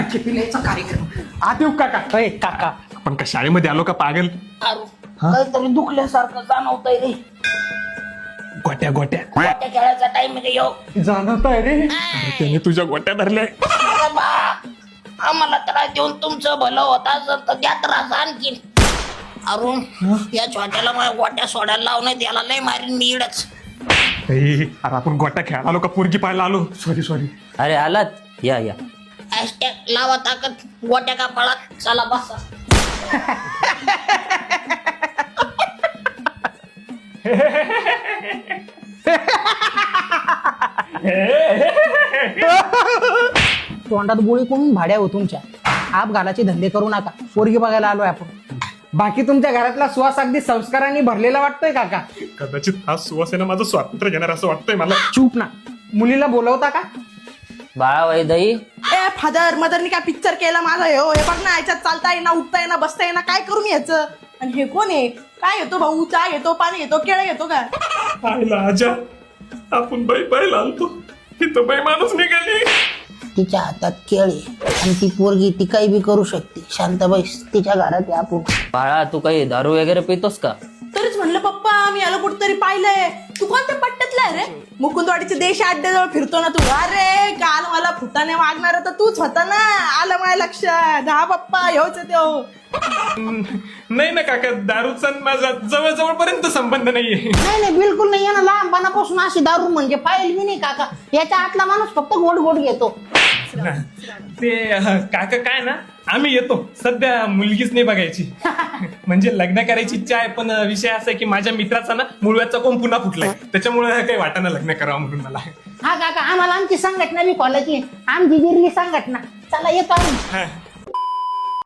काचे पिल्याचा कार्यक्रम. आत येऊ काका? अय काका, आपण का शाळेमध्ये आलो का पागल? काहीतरी दुखल्यासारखं जाणवतंय रे. गोट्या गोट्या गोट्या खेळायचा टाइम आहे का? जाणवत आहे रे. त्याने तुझ्या गोट्या धरल्या. आम्हाला त्रास देऊन तुमचं भलं होत असं तर द्या त्रास आणखीन. अरुण, या छोट्याला माझ्या गोट्या सोडायला लावण्यात याला लय मारीन मी इडच. अरे आपण गोट्या खेळायला आलो का पोरगी पाहायला आलो? सॉरी. अरे आलात, या या. हॅशटॅग लावा ताकद गोट्या का पळत. चला बसा. तोंडात गोळी कोण भाड्या हो तुमच्या. आप घालाचे धंदे करू नका. पोरगी बघायला आलोय आपण. बाकी तुमच्या घरातला सुवास अगदी संस्कारांनी भरलेला वाटतोय काका. कदाचित हा सुवासेना माझं स्वातंत्र्य घेणार असं वाटतंय मला. चूप ना. मुलीला बोलवता का? बाळा वैदई, ए फादर मदरनी काय पिक्चर केला माझा हे बघ ना, याच्यात चालता येईना, उठता येईना, बसता येईना, काय करू मी याचं? आणि हे कोण आहे? काय येतो भाऊ? चहा घेतो, पाणी घेतो, केळं घेतो का? पाहिला आजा, आपण बाई पाहिला आलतो, इथं बाई माणूस निघाली. तिच्या हातात केळी आणि ती पोरगी ती काही बी करू शकते. शांताबाई तिच्या घरात आहे आपण. बाळा तू काही दारू वगैरे पितोस का? तरीच म्हणलं पप्पा मी याला कुठतरी पाहिलंय. तू कोणत्या पट्ट्यातला आहे रे? मुकुंदवाडीचे देश अड्ड्याजवळ फिरतो ना तू. अरे काल मला फुटाने मागणार तर तूच होता ना. आलं माझ्या लक्षात. हा पप्पा ह्योच आहे त्यो. नाही ना काका, दारूचा माझा जवळ पर्यंत संबंध नाहीये. नाही बिलकुल नाही. ना लहानपणापासून अशी दारू म्हणजे पाहिली मी नाही काका. याच्या आतला माणूस फक्त गोड गोड घेतो. ते काका काय ना, आम्ही येतो. सध्या मुलगीच नाही बघायची. म्हणजे लग्न करायची इच्छा आहे, पण विषय असा आहे की माझ्या मित्राचा ना मुळव्याचा कोंब पुन्हा फुटलाय. त्याच्यामुळे काही वाटाणा लग्न करावं म्हणून मला. हा काका, आम्हाला आमची संघटना बी खोलायची. आमची जिरली संघटना. चला येतो आम्ही.